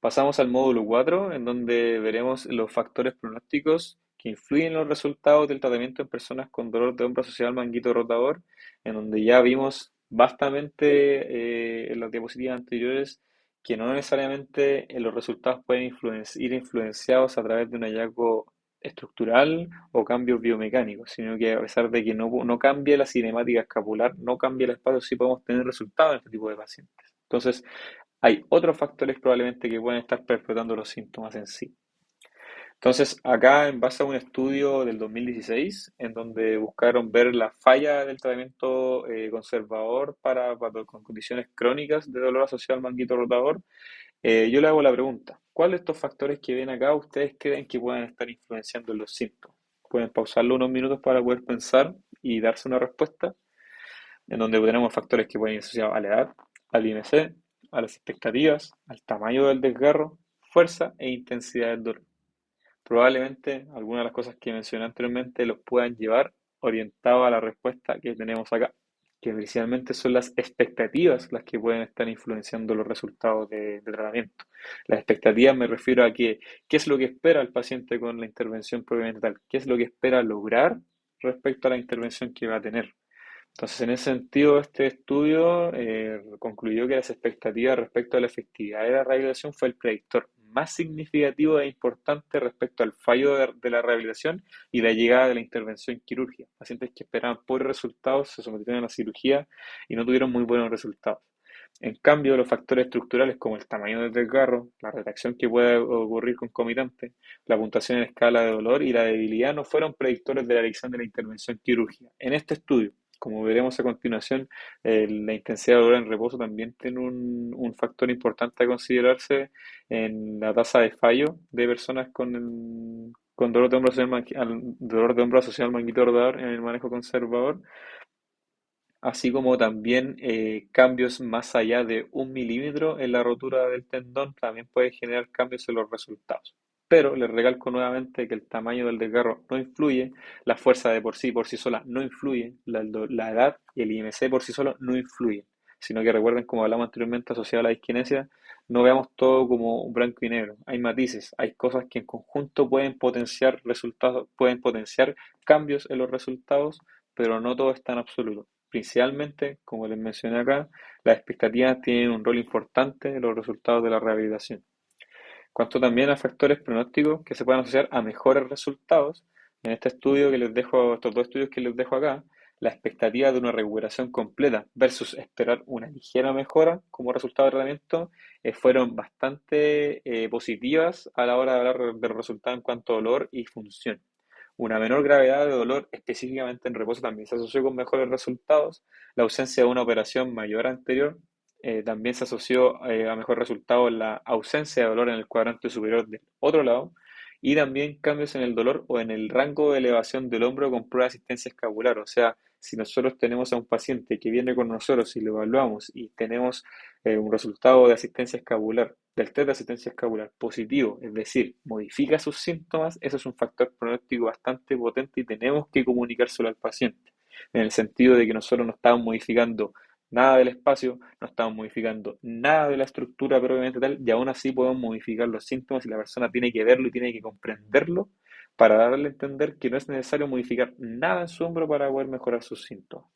Pasamos al módulo 4, en donde veremos los factores pronósticos que influyen en los resultados del tratamiento en personas con dolor de hombro asociado al manguito rotador, en donde ya vimos bastante en las diapositivas anteriores que no necesariamente los resultados pueden ir influenciados a través de un hallazgo estructural o cambios biomecánicos, sino que a pesar de que no cambie la cinemática escapular, no cambie el espacio, sí podemos tener resultados en este tipo de pacientes. Entonces, hay otros factores probablemente que pueden estar perpetuando los síntomas en sí. Entonces, acá en base a un estudio del 2016, en donde buscaron ver la falla del tratamiento conservador con condiciones crónicas de dolor asociado al manguito rotador, yo le hago la pregunta, ¿cuál de estos factores que ven acá ustedes creen que pueden estar influenciando en los síntomas? Pueden pausarlo unos minutos para poder pensar y darse una respuesta, en donde tenemos factores que pueden ir asociados a la edad, al IMC, a las expectativas, al tamaño del desgarro, fuerza e intensidad del dolor. Probablemente algunas de las cosas que mencioné anteriormente los puedan llevar orientados a la respuesta que tenemos acá, que principalmente son las expectativas las que pueden estar influenciando los resultados de tratamiento. Las expectativas me refiero a que, qué es lo que espera el paciente con la intervención propiamente tal, qué es lo que espera lograr respecto a la intervención que va a tener. Entonces, en ese sentido, este estudio concluyó que las expectativas respecto a la efectividad de la rehabilitación fue el predictor más significativo e importante respecto al fallo de la rehabilitación y la llegada de la intervención quirúrgica. Pacientes que esperaban pobres resultados se sometieron a la cirugía y no tuvieron muy buenos resultados. En cambio, los factores estructurales como el tamaño del desgarro, la retracción que puede ocurrir concomitante, la puntuación en escala de dolor y la debilidad no fueron predictores de la elección de la intervención quirúrgica. En este estudio, como veremos a continuación, la intensidad de dolor en reposo también tiene un factor importante a considerarse en la tasa de fallo de personas con dolor de hombro dolor de hombro asociado al manguito rotador en el manejo conservador, así como también cambios más allá de 1 milímetro en la rotura del tendón también puede generar cambios en los resultados. Pero les recalco nuevamente que el tamaño del desgarro no influye, la fuerza de por sí sola no influye, la edad y el IMC por sí solo no influyen, sino que recuerden, como hablamos anteriormente, asociado a la disquinesia, no veamos todo como blanco y negro. Hay matices, hay cosas que en conjunto pueden potenciar resultados, pueden potenciar cambios en los resultados, pero no todo es tan absoluto. Principalmente, como les mencioné acá, las expectativas tienen un rol importante en los resultados de la rehabilitación. Cuanto también a factores pronósticos que se pueden asociar a mejores resultados, en este estudio que les dejo, estos dos estudios que les dejo acá, la expectativa de una recuperación completa versus esperar una ligera mejora como resultado de tratamiento fueron bastante positivas a la hora de hablar del resultado en cuanto a dolor y función. Una menor gravedad de dolor, específicamente en reposo, también se asoció con mejores resultados. La ausencia de una operación mayor anterior también se asoció a mejor resultado en la ausencia de dolor en el cuadrante superior del otro lado. Y también cambios en el dolor o en el rango de elevación del hombro con prueba de asistencia escapular. O sea, si nosotros tenemos a un paciente que viene con nosotros y lo evaluamos y tenemos un resultado de asistencia escapular, del test de asistencia escapular positivo, es decir, modifica sus síntomas, eso es un factor pronóstico bastante potente y tenemos que comunicárselo al paciente, en el sentido de que nosotros no estamos modificando nada del espacio, no estamos modificando nada de la estructura propiamente tal, y aún así podemos modificar los síntomas y la persona tiene que verlo y tiene que comprenderlo para darle a entender que no es necesario modificar nada en su hombro para poder mejorar sus síntomas.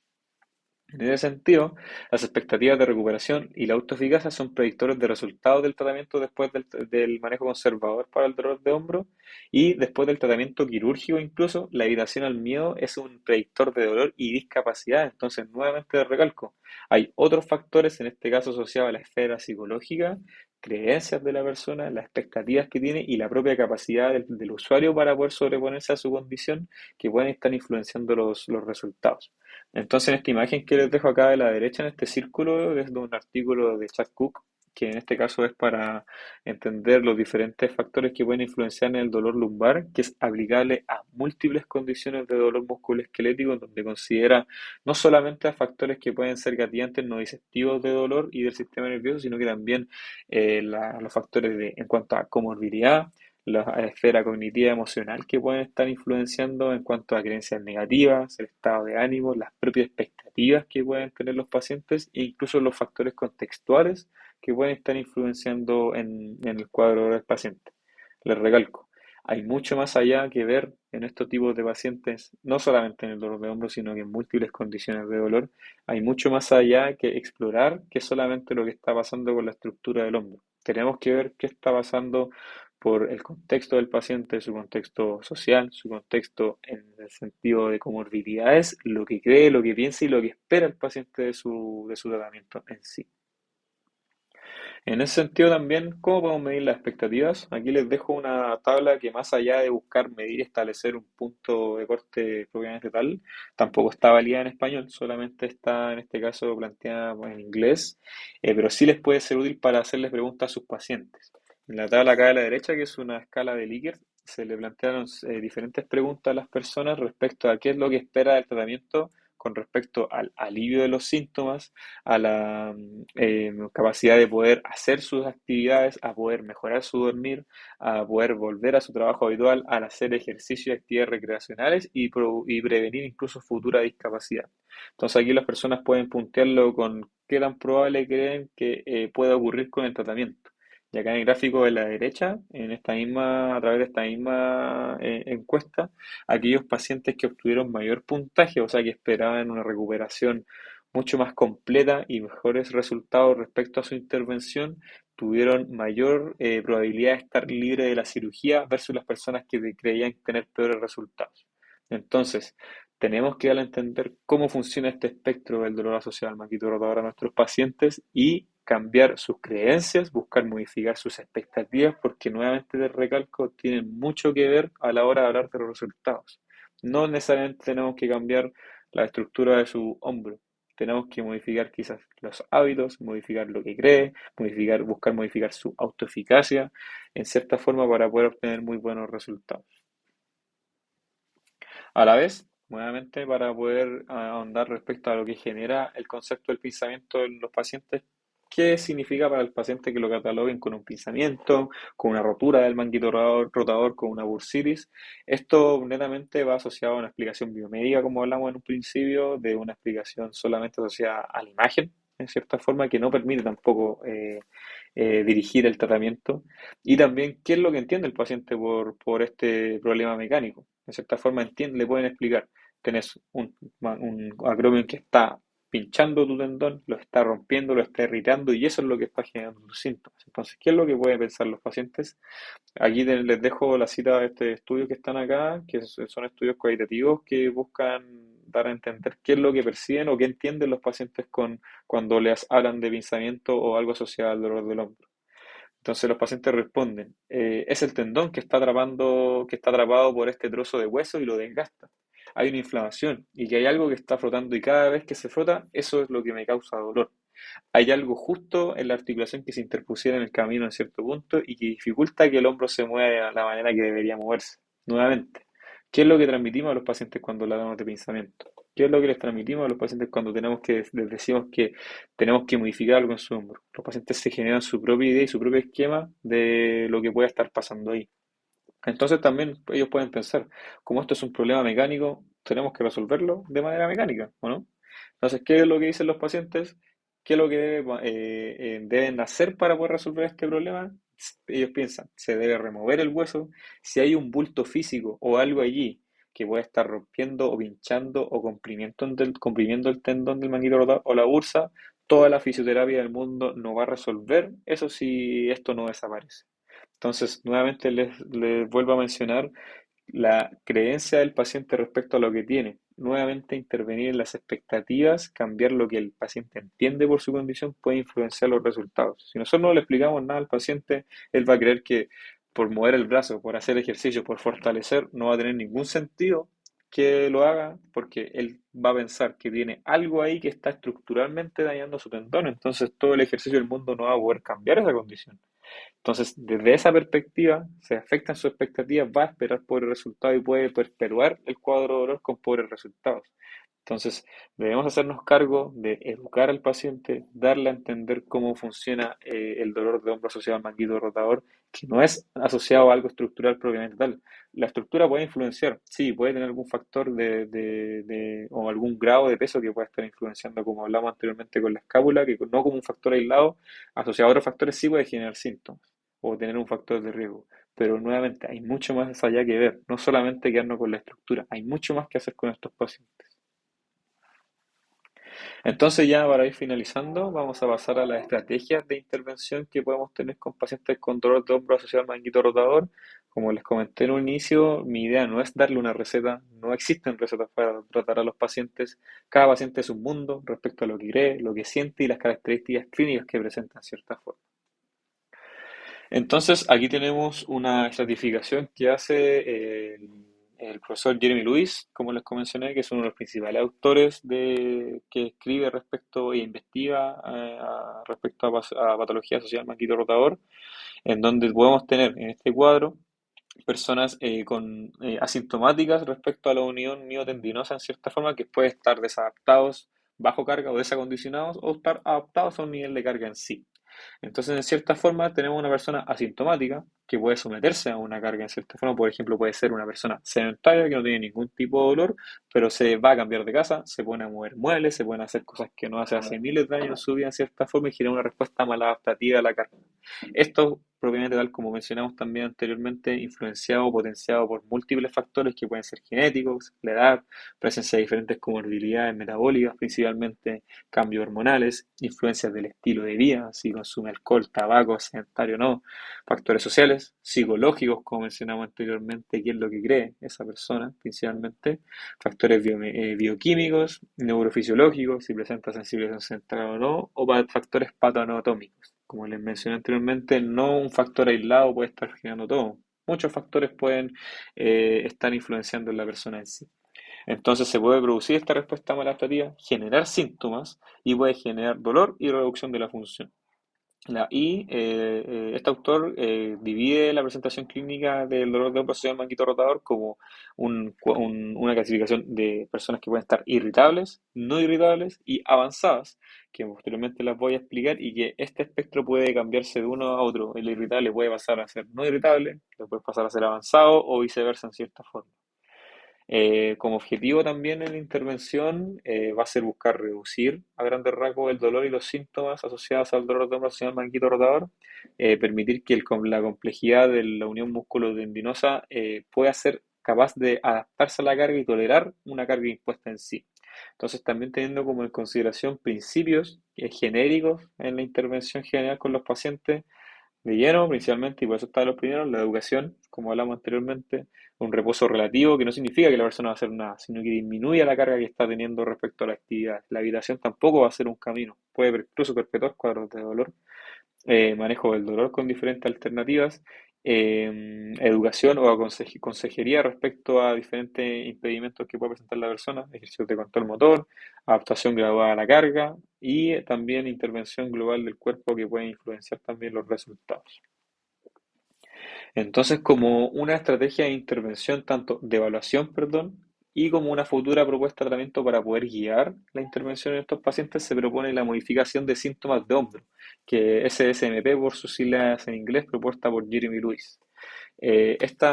En ese sentido, las expectativas de recuperación y la autoeficacia son predictores de resultados del tratamiento después del manejo conservador para el dolor de hombro y después del tratamiento quirúrgico incluso, la evitación al miedo es un predictor de dolor y discapacidad. Entonces, nuevamente recalco, hay otros factores, en este caso asociados a la esfera psicológica, creencias de la persona, las expectativas que tiene y la propia capacidad del usuario para poder sobreponerse a su condición que pueden estar influenciando los resultados. Entonces, en esta imagen que les dejo acá de la derecha, en este círculo, es de un artículo de Chad Cook, que en este caso es para entender los diferentes factores que pueden influenciar en el dolor lumbar, que es aplicable a múltiples condiciones de dolor musculoesquelético, en donde considera no solamente a factores que pueden ser gatillantes no disruptivos de dolor y del sistema nervioso, sino que también los factores en cuanto a comorbilidad, la esfera cognitiva emocional que pueden estar influenciando en cuanto a creencias negativas, el estado de ánimo, las propias expectativas que pueden tener los pacientes e incluso los factores contextuales que pueden estar influenciando en el cuadro del paciente. Les recalco, hay mucho más allá que ver en estos tipos de pacientes, no solamente en el dolor de hombro, sino que en múltiples condiciones de dolor. Hay mucho más allá que explorar que solamente lo que está pasando con la estructura del hombro. Tenemos que ver qué está pasando por el contexto del paciente, su contexto social, su contexto en el sentido de comorbilidades, lo que cree, lo que piensa y lo que espera el paciente de su tratamiento en sí. En ese sentido también, ¿cómo podemos medir las expectativas? Aquí les dejo una tabla que más allá de buscar medir y establecer un punto de corte propiamente tal, tampoco está valida en español, solamente está en este caso planteada en inglés, pero sí les puede ser útil para hacerles preguntas a sus pacientes. En la tabla acá a la derecha, que es una escala de Likert, se le plantearon diferentes preguntas a las personas respecto a qué es lo que espera del tratamiento con respecto al alivio de los síntomas, a la capacidad de poder hacer sus actividades, a poder mejorar su dormir, a poder volver a su trabajo habitual, al hacer ejercicio y actividades recreacionales y prevenir incluso futura discapacidad. Entonces aquí las personas pueden puntearlo con qué tan probable creen que pueda ocurrir con el tratamiento. Y acá en el gráfico de la derecha, a través de esta misma encuesta, aquellos pacientes que obtuvieron mayor puntaje, o sea que esperaban una recuperación mucho más completa y mejores resultados respecto a su intervención, tuvieron mayor probabilidad de estar libre de la cirugía versus las personas que creían tener peores resultados. Entonces, tenemos que dar a entender cómo funciona este espectro del dolor asociado al manguito rotador a nuestros pacientes y cambiar sus creencias, buscar modificar sus expectativas, porque nuevamente les recalco, tienen mucho que ver a la hora de hablar de los resultados. No necesariamente tenemos que cambiar la estructura de su hombro, tenemos que modificar quizás los hábitos, modificar lo que cree, buscar modificar su autoeficacia en cierta forma para poder obtener muy buenos resultados. A la vez, nuevamente, para poder ahondar respecto a lo que genera el concepto del pinzamiento en los pacientes, ¿qué significa para el paciente que lo cataloguen con un pinzamiento, con una rotura del manguito rotador, con una bursitis? Esto netamente va asociado a una explicación biomédica, como hablamos en un principio, de una explicación solamente asociada a la imagen, en cierta forma, que no permite tampoco dirigir el tratamiento. Y también, ¿qué es lo que entiende el paciente por este problema mecánico? De cierta forma entiende, le pueden explicar, tenés un acromion que está pinchando tu tendón, lo está rompiendo, lo está irritando y eso es lo que está generando tus síntomas. Entonces, ¿qué es lo que pueden pensar los pacientes? Aquí les dejo la cita de este estudio que están acá, que son estudios cualitativos que buscan dar a entender qué es lo que perciben o qué entienden los pacientes cuando les hablan de pinzamiento o algo asociado al dolor del hombro. Entonces los pacientes responden, es el tendón que está atrapado por este trozo de hueso y lo desgasta. Hay una inflamación y que hay algo que está frotando y cada vez que se frota, eso es lo que me causa dolor. Hay algo justo en la articulación que se interpusiera en el camino en cierto punto y que dificulta que el hombro se mueva de la manera que debería moverse. Nuevamente, ¿qué es lo que transmitimos a los pacientes cuando hablamos de pensamiento? ¿Qué es lo que les transmitimos a los pacientes cuando les decimos que tenemos que modificar algo en su hombro? Los pacientes se generan su propia idea y su propio esquema de lo que puede estar pasando ahí. Entonces también ellos pueden pensar, como esto es un problema mecánico, tenemos que resolverlo de manera mecánica, ¿o no? Entonces, ¿qué es lo que dicen los pacientes? ¿Qué es lo que deben hacer para poder resolver este problema? Ellos piensan, se debe remover el hueso. Si hay un bulto físico o algo allí que puede estar rompiendo o pinchando o comprimiendo el tendón del manguito rotador o la bursa, toda la fisioterapia del mundo no va a resolver eso si esto no desaparece. Entonces, nuevamente les vuelvo a mencionar la creencia del paciente respecto a lo que tiene. Nuevamente intervenir en las expectativas, cambiar lo que el paciente entiende por su condición puede influenciar los resultados. Si nosotros no le explicamos nada al paciente, él va a creer que por mover el brazo, por hacer ejercicio, por fortalecer, no va a tener ningún sentido que lo haga porque él va a pensar que tiene algo ahí que está estructuralmente dañando su tendón, entonces todo el ejercicio del mundo no va a poder cambiar esa condición. Entonces, desde esa perspectiva, se afectan sus expectativas, va a esperar pobres resultados y puede perpetuar el cuadro de dolor con pobres resultados. Entonces, debemos hacernos cargo de educar al paciente, darle a entender cómo funciona el dolor de hombro asociado al manguito rotador, que no es asociado a algo estructural propiamente tal. La estructura puede influenciar, sí, puede tener algún factor o algún grado de peso que pueda estar influenciando, como hablamos anteriormente con la escápula, que no como un factor aislado, asociado a otros factores sí puede generar síntomas o tener un factor de riesgo. Pero nuevamente, hay mucho más allá que ver, no solamente quedarnos con la estructura, hay mucho más que hacer con estos pacientes. Entonces ya para ir finalizando, vamos a pasar a las estrategias de intervención que podemos tener con pacientes con dolor de hombro asociado al manguito rotador. Como les comenté en un inicio, mi idea no es darle una receta, no existen recetas para tratar a los pacientes. Cada paciente es un mundo respecto a lo que cree, lo que siente y las características clínicas que presentan cierta forma. Entonces, aquí tenemos una estratificación que hace el profesor Jeremy Lewis, como les mencioné, que es uno de los principales autores que escribe respecto e investiga respecto a patología social manguito rotador, en donde podemos tener en este cuadro personas asintomáticas respecto a la unión miotendinosa en cierta forma, que puede estar desadaptados bajo carga o desacondicionados o estar adaptados a un nivel de carga en sí. Entonces, en cierta forma, tenemos una persona asintomática que puede someterse a una carga en cierta forma. Por ejemplo, puede ser una persona sedentaria que no tiene ningún tipo de dolor, pero se va a cambiar de casa, se pone a mover muebles, se pueden hacer cosas que no hace miles de años en su vida en cierta forma y genera una respuesta maladaptativa a la carga. Esto, propiamente tal como mencionamos también anteriormente, influenciado o potenciado por múltiples factores que pueden ser genéticos, la edad, presencia de diferentes comorbilidades metabólicas, principalmente cambios hormonales, influencias del estilo de vida, si consume alcohol, tabaco, sedentario o no, factores sociales, psicológicos, como mencionamos anteriormente, qué es lo que cree esa persona, principalmente, factores bioquímicos, neurofisiológicos, si presenta sensibilización central o no, o factores patoanatómicos. Como les mencioné anteriormente, no un factor aislado puede estar generando todo. Muchos factores pueden estar influenciando en la persona en sí. Entonces se puede producir esta respuesta maladaptativa, generar síntomas y puede generar dolor y reducción de la función. Este autor divide la presentación clínica del dolor de hombro asociado al manguito rotador como una clasificación de personas que pueden estar irritables, no irritables y avanzadas, que posteriormente las voy a explicar y que este espectro puede cambiarse de uno a otro. El irritable puede pasar a ser no irritable, después pasar a ser avanzado o viceversa en cierta forma. Como objetivo también en la intervención va a ser buscar reducir a grandes rasgos el dolor y los síntomas asociados al dolor de hombro asociado al manguito rotador, permitir que la complejidad de la unión músculo-tendinosa pueda ser capaz de adaptarse a la carga y tolerar una carga impuesta en sí. Entonces, también teniendo como en consideración principios genéricos en la intervención general con los pacientes, de lleno, principalmente, y por eso está los primeros, la educación, como hablamos anteriormente, un reposo relativo, que no significa que la persona va a hacer nada, sino que disminuye la carga que está teniendo respecto a la actividad. La habitación tampoco va a ser un camino, puede incluso perpetuar cuadros de dolor, manejo del dolor con diferentes alternativas, educación o consejería respecto a diferentes impedimentos que puede presentar la persona, ejercicios de control motor, adaptación graduada a la carga y también intervención global del cuerpo que puede influenciar también los resultados. Entonces, como una estrategia de intervención, tanto de evaluación, perdón, y como una futura propuesta de tratamiento para poder guiar la intervención en estos pacientes, se propone la modificación de síntomas de hombro, que es SSMP por sus siglas en inglés, propuesta por Jeremy Lewis. Este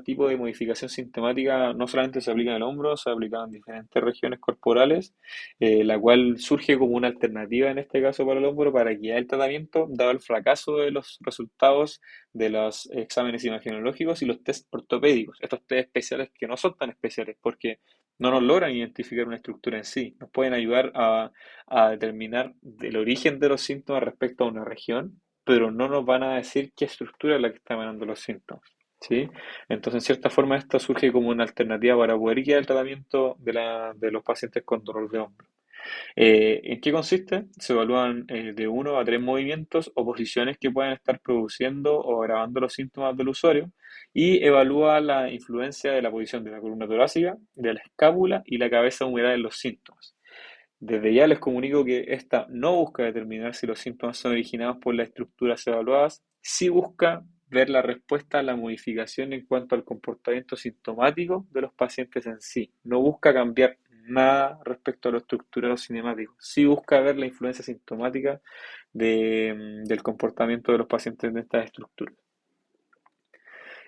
tipo de modificación sintomática no solamente se aplica en el hombro, se aplica en diferentes regiones corporales, la cual surge como una alternativa en este caso para el hombro para guiar el tratamiento, dado el fracaso de los resultados de los exámenes imagenológicos y los test ortopédicos. Estos test especiales que no son tan especiales porque no nos logran identificar una estructura en sí, nos pueden ayudar a determinar el origen de los síntomas respecto a una región, pero no nos van a decir qué estructura es la que está emanando los síntomas. ¿Sí? Entonces, en cierta forma, esto surge como una alternativa para poder guiar el tratamiento de los pacientes con dolor de hombro. ¿En qué consiste? Se evalúan de uno a tres movimientos o posiciones que pueden estar produciendo o agravando los síntomas del usuario y evalúa la influencia de la posición de la columna torácica, de la escápula y la cabeza humedad en los síntomas. Desde ya les comunico que esta no busca determinar si los síntomas son originados por las estructuras evaluadas, sí busca ver la respuesta a la modificación en cuanto al comportamiento sintomático de los pacientes en sí. No busca cambiar nada respecto a lo estructural o cinemático. Sí busca ver la influencia sintomática del comportamiento de los pacientes en estas estructuras.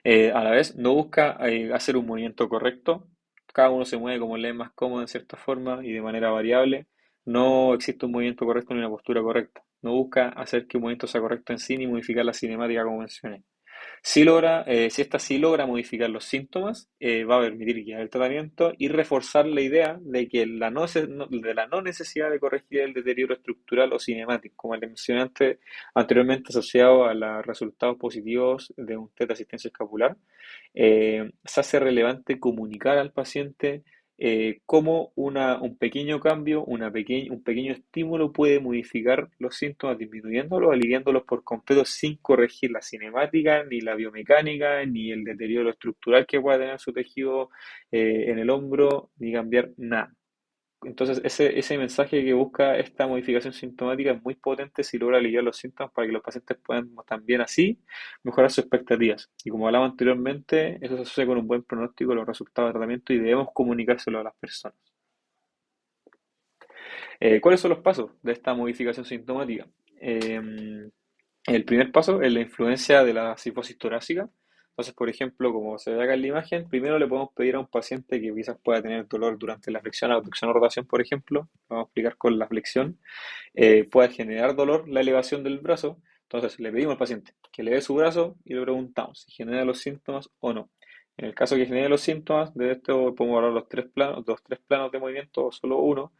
A la vez, no busca hacer un movimiento correcto. Cada uno se mueve como le es más cómodo en cierta forma y de manera variable. No existe un movimiento correcto ni una postura correcta. No busca hacer que un movimiento sea correcto en sí ni modificar la cinemática como mencioné. Si esta sí logra modificar los síntomas, va a permitir guiar el tratamiento y reforzar la idea de que de la no necesidad de corregir el deterioro estructural o cinemático, como le mencioné anteriormente asociado a los resultados positivos de un test de asistencia escapular. Se hace relevante comunicar al paciente cómo un pequeño cambio, un pequeño estímulo puede modificar los síntomas, disminuyéndolos, aliviándolos por completo sin corregir la cinemática, ni la biomecánica, ni el deterioro estructural que pueda tener su tejido en el hombro, ni cambiar nada. Entonces, ese mensaje que busca esta modificación sintomática es muy potente si logra aliviar los síntomas para que los pacientes puedan también así mejorar sus expectativas. Y como hablaba anteriormente, eso se asocia con un buen pronóstico de los resultados de tratamiento y debemos comunicárselo a las personas. ¿Cuáles son los pasos de esta modificación sintomática? El primer paso es la influencia de la cifosis torácica. Entonces, por ejemplo, como se ve acá en la imagen, primero le podemos pedir a un paciente que quizás pueda tener dolor durante la flexión, abducción o rotación, por ejemplo, vamos a explicar con la flexión, pueda generar dolor la elevación del brazo. Entonces, le pedimos al paciente que eleve su brazo y le preguntamos si genera los síntomas o no. En el caso que genere los síntomas, de esto podemos hablar los tres planos de movimiento o solo uno,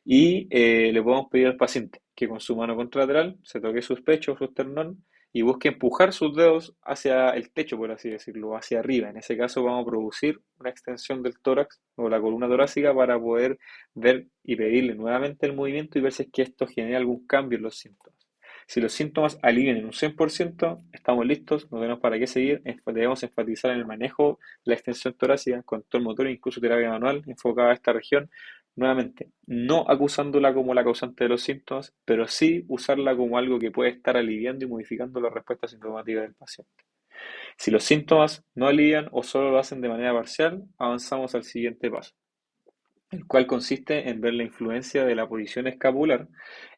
y le podemos pedir al paciente que con su mano contralateral se toque sus pechos, su esternón, y busque empujar sus dedos hacia el techo, por así decirlo, hacia arriba. En ese caso vamos a producir una extensión del tórax o la columna torácica para poder ver y pedirle nuevamente el movimiento y ver si es que esto genera algún cambio en los síntomas. Si los síntomas alivian en un 100%, estamos listos, no tenemos para qué seguir. Debemos enfatizar en el manejo de la extensión torácica, control motor e incluso terapia manual enfocada a esta región. Nuevamente, no acusándola como la causante de los síntomas, pero sí usarla como algo que puede estar aliviando y modificando la respuesta sintomática del paciente. Si los síntomas no alivian o solo lo hacen de manera parcial, avanzamos al siguiente paso, el cual consiste en ver la influencia de la posición escapular,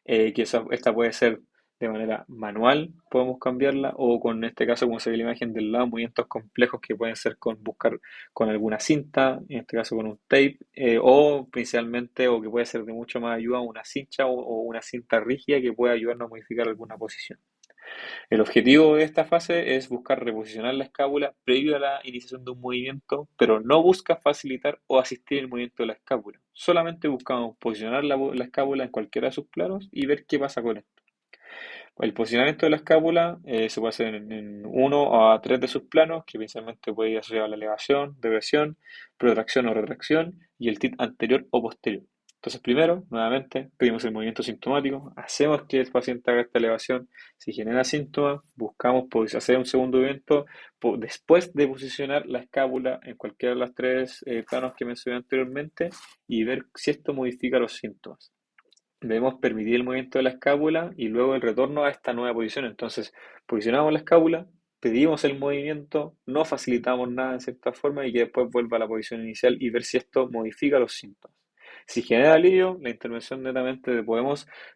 esta puede ser de manera manual, podemos cambiarla, o con en este caso, como se ve en la imagen del lado, movimientos complejos que pueden ser con buscar con alguna cinta, en este caso con un tape, o principalmente, o que puede ser de mucho más ayuda, una cincha o una cinta rígida que pueda ayudarnos a modificar alguna posición. El objetivo de esta fase es buscar reposicionar la escápula previo a la iniciación de un movimiento, pero no busca facilitar o asistir el movimiento de la escápula. Solamente buscamos posicionar la escápula en cualquiera de sus planos y ver qué pasa con esto. El posicionamiento de la escápula se puede hacer en uno a tres de sus planos, que principalmente puede ir asociado a la elevación, depresión, protracción o retracción y el tit anterior o posterior. Entonces, primero, nuevamente, pedimos el movimiento sintomático, hacemos que el paciente haga esta elevación. Si genera síntomas, buscamos hacer un segundo movimiento después de posicionar la escápula en cualquiera de los tres planos que mencioné anteriormente y ver si esto modifica los síntomas. Debemos permitir el movimiento de la escápula y luego el retorno a esta nueva posición. Entonces, posicionamos la escápula, pedimos el movimiento, no facilitamos nada en cierta forma y que después vuelva a la posición inicial y ver si esto modifica los síntomas. Si genera alivio, la intervención netamente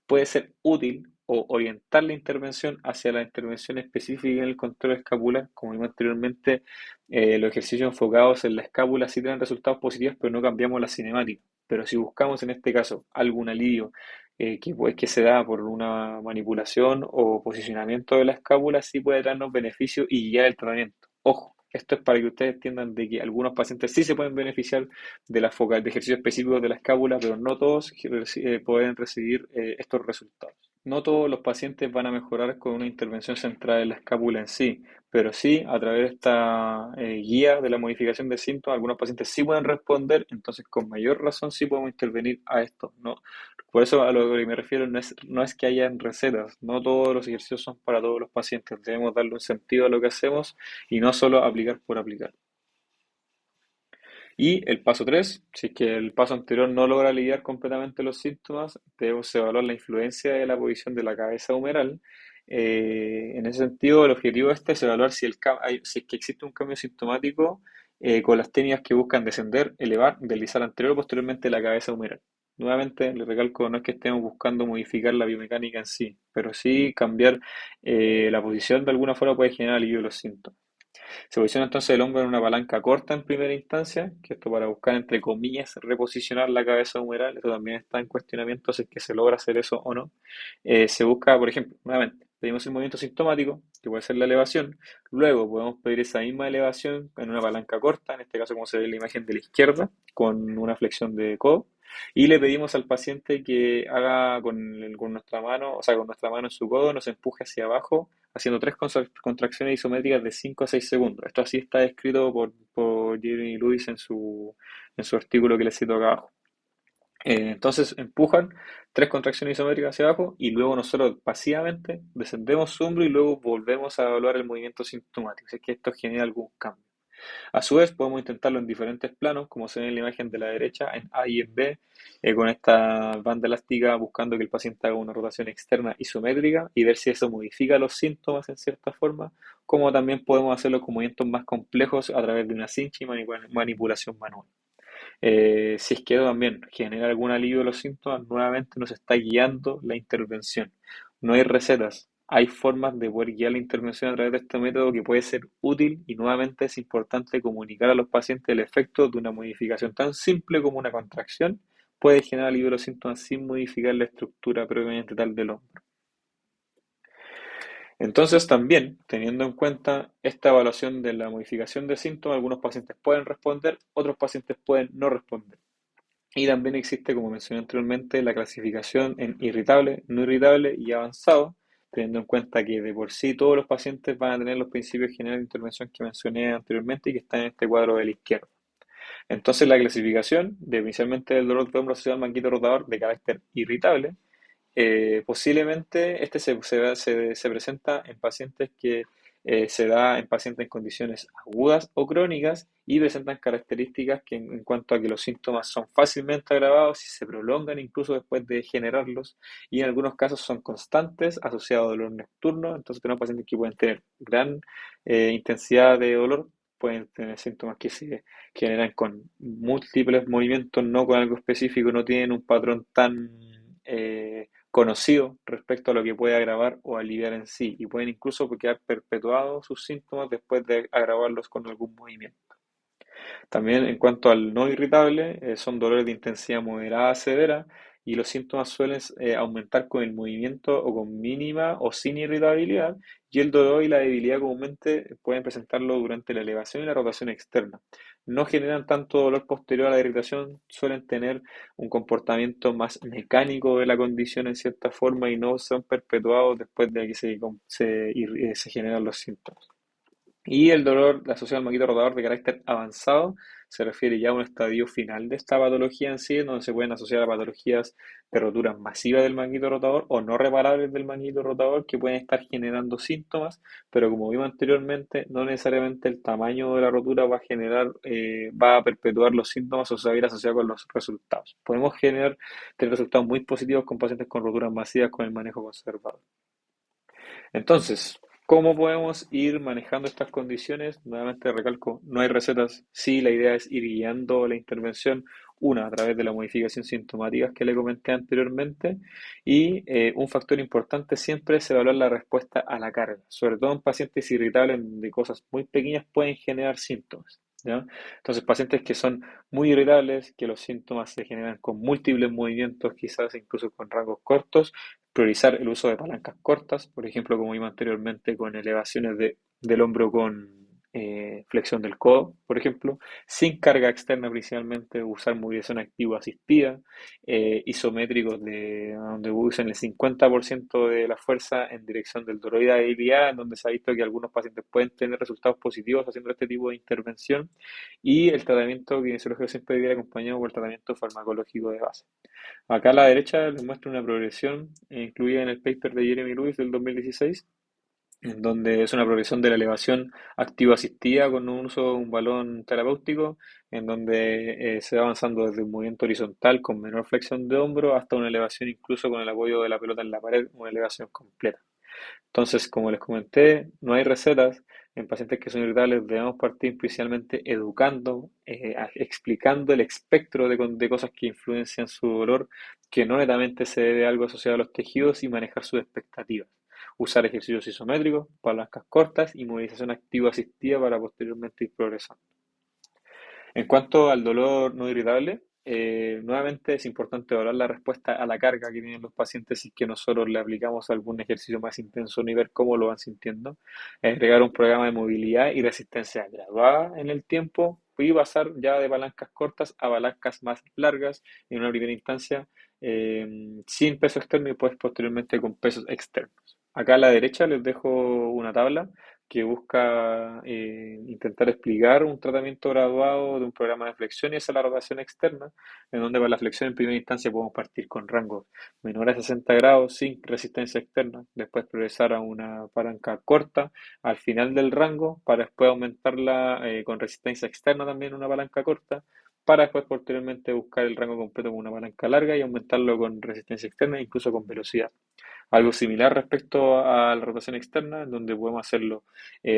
puede ser útil o orientar la intervención hacia la intervención específica en el control escapular. Como vimos anteriormente, los ejercicios enfocados en la escápula sí tienen resultados positivos, pero no cambiamos la cinemática. Pero si buscamos en este caso algún alivio que se da por una manipulación o posicionamiento de la escápula, sí puede darnos beneficio y guiar el tratamiento. Ojo, esto es para que ustedes entiendan de que algunos pacientes sí se pueden beneficiar de ejercicios específicos de la escápula, pero no todos pueden recibir estos resultados. No todos los pacientes van a mejorar con una intervención centrada en la escápula en sí, pero sí a través de esta guía de la modificación de síntomas, algunos pacientes sí pueden responder, entonces con mayor razón sí podemos intervenir a esto, ¿no? Por eso a lo que me refiero no es que hayan recetas, no todos los ejercicios son para todos los pacientes, debemos darle un sentido a lo que hacemos y no solo aplicar por aplicar. Y el paso 3, si es que el paso anterior no logra aliviar completamente los síntomas, debemos evaluar la influencia de la posición de la cabeza humeral. En ese sentido, el objetivo este es evaluar si es que existe un cambio sintomático con las técnicas que buscan descender, elevar, deslizar anterior o posteriormente la cabeza humeral. Nuevamente, le recalco, no es que estemos buscando modificar la biomecánica en sí, pero sí cambiar la posición de alguna forma puede generar alivio de los síntomas. Se posiciona entonces el hombro en una palanca corta en primera instancia, que esto para buscar, entre comillas, reposicionar la cabeza humeral, esto también está en cuestionamiento si es que se logra hacer eso o no. Se busca, por ejemplo, nuevamente, pedimos el movimiento sintomático, que puede ser la elevación, luego podemos pedir esa misma elevación en una palanca corta, en este caso como se ve en la imagen de la izquierda, con una flexión de codo, y le pedimos al paciente que haga con nuestra mano, o sea, con nuestra mano en su codo, nos empuje hacia abajo haciendo tres contracciones isométricas de 5 a 6 segundos. Esto así está descrito por Jeremy Lewis en su artículo que les cito acá abajo. Entonces empujan tres contracciones isométricas hacia abajo y luego nosotros pasivamente descendemos su hombro y luego volvemos a evaluar el movimiento sintomático, si es que esto genera algún cambio. A su vez, podemos intentarlo en diferentes planos, como se ve en la imagen de la derecha, en A y en B, con esta banda elástica, buscando que el paciente haga una rotación externa isométrica y ver si eso modifica los síntomas en cierta forma, como también podemos hacerlo con movimientos más complejos a través de una cincha y manipulación manual. Si es que también genera algún alivio de los síntomas, nuevamente nos está guiando la intervención. No hay recetas, hay formas de poder guiar la intervención a través de este método que puede ser útil y nuevamente es importante comunicar a los pacientes el efecto de una modificación tan simple como una contracción puede generar alivio de los síntomas sin modificar la estructura propiamente tal del hombro. Entonces, también, teniendo en cuenta esta evaluación de la modificación de síntomas, algunos pacientes pueden responder, otros pacientes pueden no responder. Y también existe, como mencioné anteriormente, la clasificación en irritable, no irritable y avanzado, teniendo en cuenta que de por sí todos los pacientes van a tener los principios generales de intervención que mencioné anteriormente y que están en este cuadro de la izquierda. Entonces, la clasificación de inicialmente del dolor de hombro asociado al manguito rotador de carácter irritable posiblemente este se presenta en pacientes que se da en pacientes en condiciones agudas o crónicas y presentan características que en cuanto a que los síntomas son fácilmente agravados y se prolongan incluso después de generarlos y en algunos casos son constantes asociados a dolor nocturno, entonces tenemos pacientes que pueden tener gran intensidad de dolor, pueden tener síntomas que se generan con múltiples movimientos, no con algo específico, no tienen un patrón tan conocido respecto a lo que puede agravar o aliviar en sí y pueden incluso quedar perpetuados sus síntomas después de agravarlos con algún movimiento. También en cuanto al no irritable, son dolores de intensidad moderada a severa y los síntomas suelen aumentar con el movimiento o con mínima o sin irritabilidad y el dolor y la debilidad comúnmente pueden presentarlo durante la elevación y la rotación externa. No generan tanto dolor posterior a la irritación, suelen tener un comportamiento más mecánico de la condición en cierta forma y no son perpetuados después de que se generan los síntomas. Y el dolor asociado al manguito rotador de carácter avanzado se refiere ya a un estadio final de esta patología en sí, donde se pueden asociar a patologías de roturas masivas del manguito rotador o no reparables del manguito rotador que pueden estar generando síntomas, pero como vimos anteriormente, no necesariamente el tamaño de la rotura va a generar, va a perpetuar los síntomas o se va a ir asociado con los resultados. Podemos tener resultados muy positivos con pacientes con roturas masivas con el manejo conservador. Entonces, ¿cómo podemos ir manejando estas condiciones? Nuevamente recalco, no hay recetas. Sí, la idea es ir guiando la intervención, una, a través de la modificación sintomática que le comenté anteriormente, y un factor importante siempre es evaluar la respuesta a la carga, sobre todo en pacientes irritables donde cosas muy pequeñas pueden generar síntomas. ¿Ya? Entonces, pacientes que son muy irritables, que los síntomas se generan con múltiples movimientos, quizás incluso con rangos cortos, priorizar el uso de palancas cortas, por ejemplo, como vimos anteriormente, con elevaciones del hombro con flexión del codo, por ejemplo, sin carga externa principalmente, usar movilización activa asistida, isométricos donde usen el 50% de la fuerza en dirección del toroide de debilidad, en donde se ha visto que algunos pacientes pueden tener resultados positivos haciendo este tipo de intervención, y el tratamiento kinesiológico siempre debe ir acompañado por el tratamiento farmacológico de base. Acá a la derecha les muestro una progresión incluida en el paper de Jeremy Lewis del 2016, en donde es una progresión de la elevación activo-asistida con un uso de un balón terapéutico, en donde se va avanzando desde un movimiento horizontal con menor flexión de hombro hasta una elevación incluso con el apoyo de la pelota en la pared, una elevación completa. Entonces, como les comenté, no hay recetas, en pacientes que son irritables debemos partir principalmente educando, explicando el espectro de cosas que influencian su dolor, que no netamente se debe a algo asociado a los tejidos y manejar sus expectativas. Usar ejercicios isométricos, palancas cortas y movilización activa asistida para posteriormente ir progresando. En cuanto al dolor no irritable, nuevamente es importante evaluar la respuesta a la carga que tienen los pacientes si es que nosotros le aplicamos algún ejercicio más intenso ni ver cómo lo van sintiendo. Agregar un programa de movilidad y resistencia graduada en el tiempo y pasar ya de palancas cortas a palancas más largas en una primera instancia sin peso externo y pues posteriormente con pesos externos. Acá a la derecha les dejo una tabla que busca intentar explicar un tratamiento graduado de un programa de flexión y esa es la rotación externa, en donde para la flexión en primera instancia podemos partir con rangos menores a 60 grados sin resistencia externa, después progresar a una palanca corta al final del rango para después aumentarla con resistencia externa también una palanca corta, para después posteriormente buscar el rango completo con una palanca larga y aumentarlo con resistencia externa e incluso con velocidad. Algo similar respecto a la rotación externa, en donde podemos hacerlo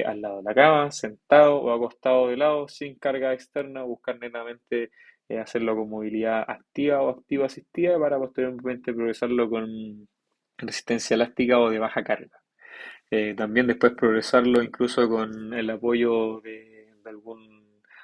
al lado de la cama, sentado o acostado de lado, sin carga externa, buscar netamente hacerlo con movilidad activa o activa asistida para posteriormente progresarlo con resistencia elástica o de baja carga. También después progresarlo incluso con el apoyo de algún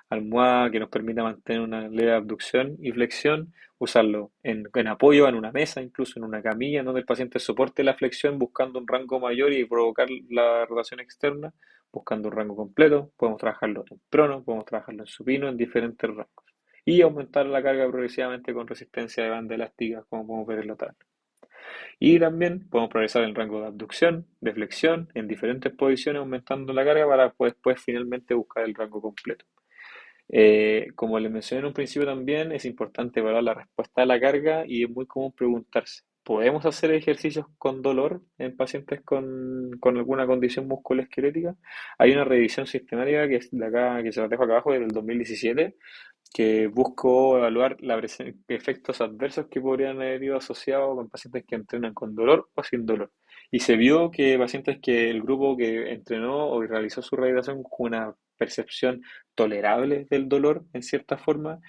almohada que nos permita mantener una leve abducción y flexión, usarlo en apoyo en una mesa, incluso en una camilla, en donde el paciente soporte la flexión buscando un rango mayor y provocar la rotación externa, buscando un rango completo. Podemos trabajarlo en prono, podemos trabajarlo en supino, en diferentes rangos. Y aumentar la carga progresivamente con resistencia de banda elástica, como podemos ver en la tabla. Y también podemos progresar en rango de abducción, de flexión, en diferentes posiciones, aumentando la carga para después finalmente buscar el rango completo. Como les mencioné en un principio también, es importante evaluar la respuesta a la carga y es muy común preguntarse, ¿podemos hacer ejercicios con dolor en pacientes con alguna condición musculoesquelética? Hay una revisión sistemática que es de acá, que se las dejo acá abajo, del 2017, que buscó evaluar efectos adversos que podrían haber ido asociados con pacientes que entrenan con dolor o sin dolor. Y se vio que pacientes que el grupo que entrenó o realizó su rehabilitación con una percepción tolerable del dolor, en cierta forma,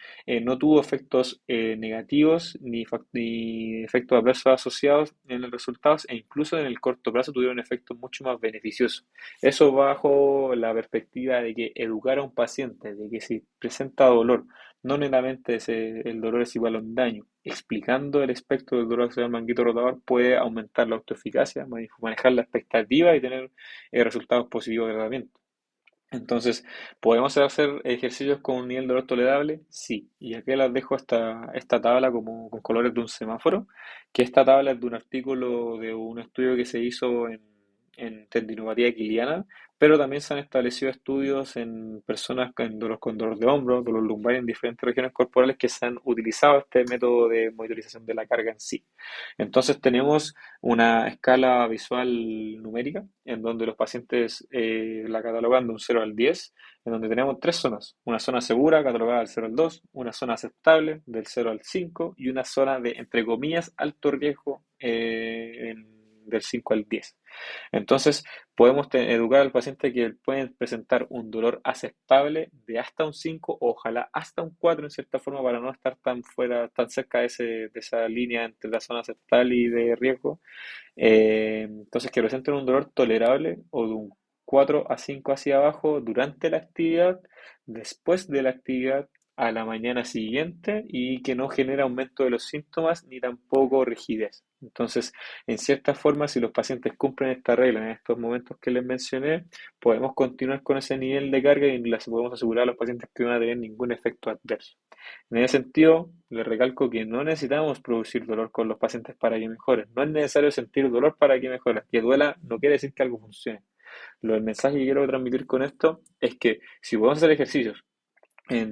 no tuvo efectos negativos ni efectos adversos asociados en los resultados e incluso en el corto plazo tuvieron efectos mucho más beneficiosos. Eso bajo la perspectiva de que educar a un paciente, de que si presenta dolor, no netamente el dolor es igual a un daño. Explicando el espectro del dolor asociado al manguito rotador puede aumentar la autoeficacia, manejar la expectativa y tener resultados positivos de tratamiento. Entonces, ¿podemos hacer ejercicios con un nivel de dolor tolerable? Sí. Y aquí les dejo esta tabla como con colores de un semáforo, que esta tabla es de un artículo de un estudio que se hizo en tendinopatía equiliana, pero también se han establecido estudios en personas con dolor de hombro, dolor lumbar en diferentes regiones corporales que se han utilizado este método de monitorización de la carga en sí. Entonces tenemos una escala visual numérica en donde los pacientes la catalogan de un 0 al 10, en donde tenemos tres zonas. Una zona segura catalogada del 0 al 2, una zona aceptable del 0 al 5 y una zona de, entre comillas, alto riesgo del 5 al 10. Entonces, podemos educar al paciente que pueden presentar un dolor aceptable de hasta un 5, o ojalá hasta un 4 en cierta forma para no estar tan fuera, tan cerca de esa línea entre la zona aceptable y de riesgo. Entonces, que presenten un dolor tolerable o de un 4 a 5 hacia abajo durante la actividad, después de la actividad, a la mañana siguiente y que no genere aumento de los síntomas ni tampoco rigidez. Entonces, en cierta forma, si los pacientes cumplen esta regla en estos momentos que les mencioné, podemos continuar con ese nivel de carga y les podemos asegurar a los pacientes que no van a tener ningún efecto adverso. En ese sentido, les recalco que no necesitamos producir dolor con los pacientes para que mejoren. No es necesario sentir dolor para que mejoren. Que duela no quiere decir que algo funcione. El mensaje que quiero transmitir con esto es que si podemos hacer ejercicios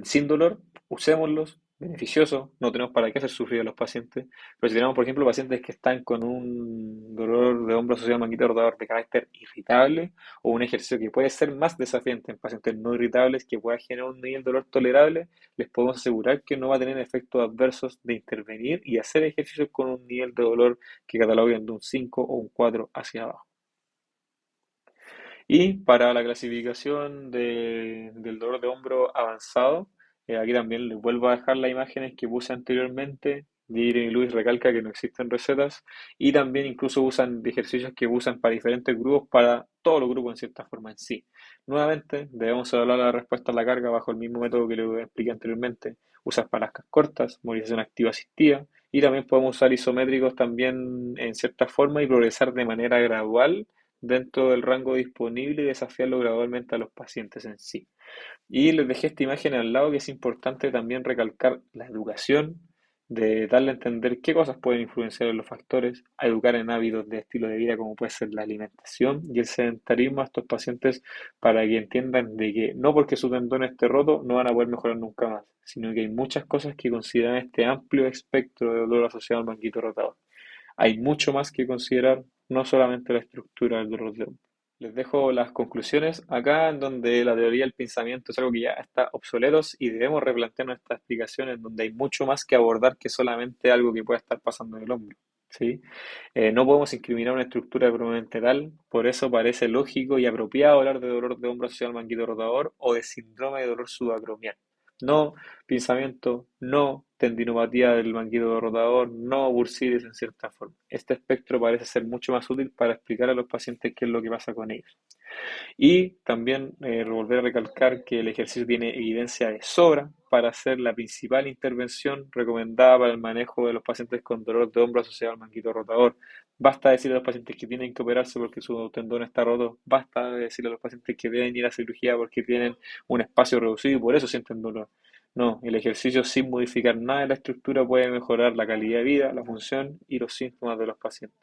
sin dolor, usémoslos, beneficioso, no tenemos para qué hacer sufrir a los pacientes, pero si tenemos, por ejemplo, pacientes que están con un dolor de hombro asociado a manguito rotador de carácter irritable, o un ejercicio que puede ser más desafiante en pacientes no irritables, que pueda generar un nivel de dolor tolerable, les podemos asegurar que no va a tener efectos adversos de intervenir y hacer ejercicios con un nivel de dolor que cataloguen de un 5 o un 4 hacia abajo. Y para la clasificación del dolor de hombro avanzado, aquí también les vuelvo a dejar las imágenes que puse anteriormente. Diren y Luis recalca que no existen recetas y también incluso usan ejercicios que usan para diferentes grupos, para todos los grupos en cierta forma en sí. Nuevamente, debemos evaluar la respuesta a la carga bajo el mismo método que les expliqué anteriormente. Usas palascas cortas, movilización activa asistida y también podemos usar isométricos también en cierta forma y progresar de manera gradual dentro del rango disponible y desafiarlo gradualmente a los pacientes en sí. Y les dejé esta imagen al lado que es importante también recalcar la educación, de darle a entender qué cosas pueden influenciar en los factores, a educar en hábitos de estilo de vida como puede ser la alimentación y el sedentarismo a estos pacientes para que entiendan de que no porque su tendón esté roto no van a poder mejorar nunca más, sino que hay muchas cosas que consideran este amplio espectro de dolor asociado al manguito rotador. Hay mucho más que considerar, no solamente la estructura del dolor de hombro. Les dejo las conclusiones acá, en donde la teoría del pensamiento es algo que ya está obsoleto y debemos replantear nuestra explicación, en donde hay mucho más que abordar que solamente algo que pueda estar pasando en el hombro. ¿Sí? No podemos incriminar una estructura probablemente tal, por eso parece lógico y apropiado hablar de dolor de hombro asociado al manguito rotador o de síndrome de dolor subacromial. No pinzamiento, no tendinopatía del manguito rotador, no bursitis en cierta forma. Este espectro parece ser mucho más útil para explicar a los pacientes qué es lo que pasa con ellos. Y también volver a recalcar que el ejercicio tiene evidencia de sobra para ser la principal intervención recomendada para el manejo de los pacientes con dolor de hombro asociado al manguito rotador. Basta decirle a los pacientes que tienen que operarse porque su tendón está roto, basta decirle a los pacientes que deben ir a cirugía porque tienen un espacio reducido y por eso sienten dolor. No, el ejercicio sin modificar nada de la estructura puede mejorar la calidad de vida, la función y los síntomas de los pacientes.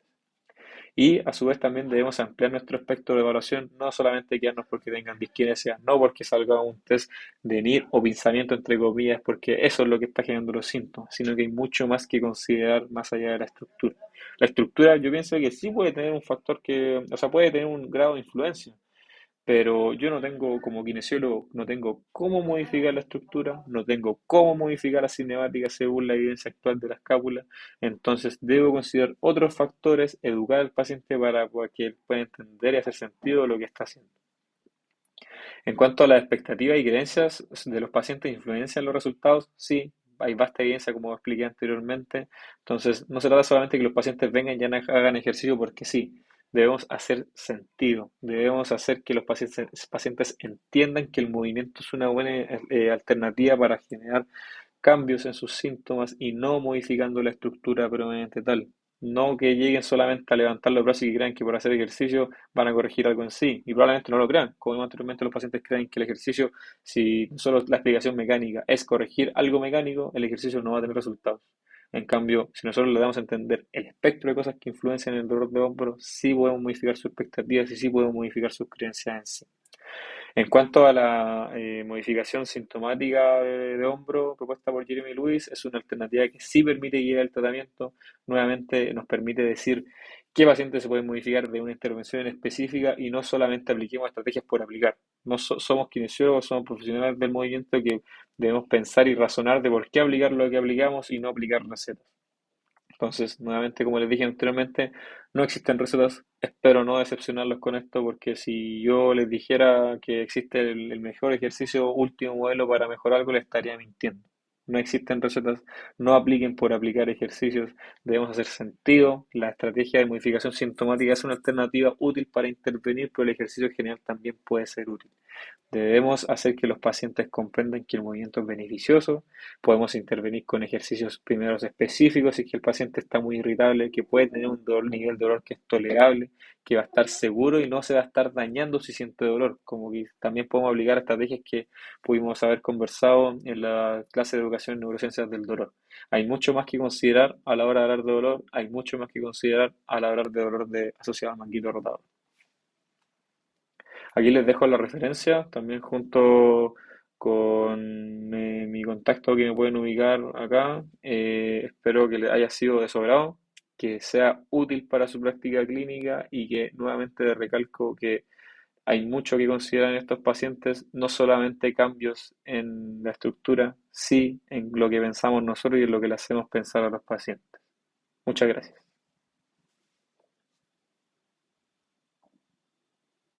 Y a su vez también debemos ampliar nuestro espectro de evaluación, no solamente quedarnos porque tengan disquinesia, no porque salga un test de NIR o pinzamiento entre comillas, porque eso es lo que está generando los síntomas, sino que hay mucho más que considerar más allá de la estructura. La estructura yo pienso que sí puede tener un factor que, o sea, puede tener un grado de influencia, pero yo no tengo, como kinesiólogo, no tengo cómo modificar la estructura, no tengo cómo modificar la cinemática según la evidencia actual de la escápula, entonces debo considerar otros factores, educar al paciente para que él pueda entender y hacer sentido de lo que está haciendo. En cuanto a las expectativas y creencias de los pacientes, ¿influencian los resultados? Sí, hay vasta evidencia, como expliqué anteriormente. Entonces, no se trata solamente de que los pacientes vengan y hagan ejercicio porque sí. Debemos hacer sentido, debemos hacer que los pacientes entiendan que el movimiento es una buena alternativa para generar cambios en sus síntomas y no modificando la estructura permanente tal. No que lleguen solamente a levantar los brazos y crean que por hacer ejercicio van a corregir algo en sí. Y probablemente no lo crean. Como vimos anteriormente, los pacientes creen que el ejercicio, si solo la explicación mecánica es corregir algo mecánico, el ejercicio no va a tener resultados. En cambio, si nosotros le damos a entender el espectro de cosas que influencian el dolor de hombro, sí podemos modificar sus expectativas y sí podemos modificar sus creencias en sí. En cuanto a la modificación sintomática de hombro propuesta por Jeremy Lewis, es una alternativa que sí permite guiar el tratamiento. Nuevamente nos permite decir qué pacientes se pueden modificar de una intervención en específica y no solamente apliquemos estrategias por aplicar. No somos kinesiólogos, somos profesionales del movimiento que debemos pensar y razonar de por qué aplicar lo que aplicamos y no aplicar recetas. Entonces, nuevamente, como les dije anteriormente, no existen recetas. Espero no decepcionarlos con esto, porque si yo les dijera que existe el mejor ejercicio último modelo para mejorar algo, les estaría mintiendo. No existen recetas, no apliquen por aplicar ejercicios, debemos hacer sentido. La estrategia de modificación sintomática es una alternativa útil para intervenir, pero el ejercicio en general también puede ser útil. Debemos hacer que los pacientes comprendan que el movimiento es beneficioso. Podemos intervenir con ejercicios primeros específicos si es que el paciente está muy irritable, que puede tener un nivel de dolor que es tolerable, que va a estar seguro y no se va a estar dañando si siente dolor. Como que también podemos aplicar estrategias que pudimos haber conversado en la clase de educación en neurociencias del dolor. Hay mucho más que considerar a la hora de hablar de dolor, hay mucho más que considerar a la hora de hablar de dolor asociado al manguito rotador. Aquí les dejo la referencia, también junto con mi contacto que me pueden ubicar acá. Espero que les haya sido de su agrado, que sea útil para su práctica clínica y que nuevamente les recalco que hay mucho que considerar en estos pacientes, no solamente cambios en la estructura, sí en lo que pensamos nosotros y en lo que le hacemos pensar a los pacientes. Muchas gracias.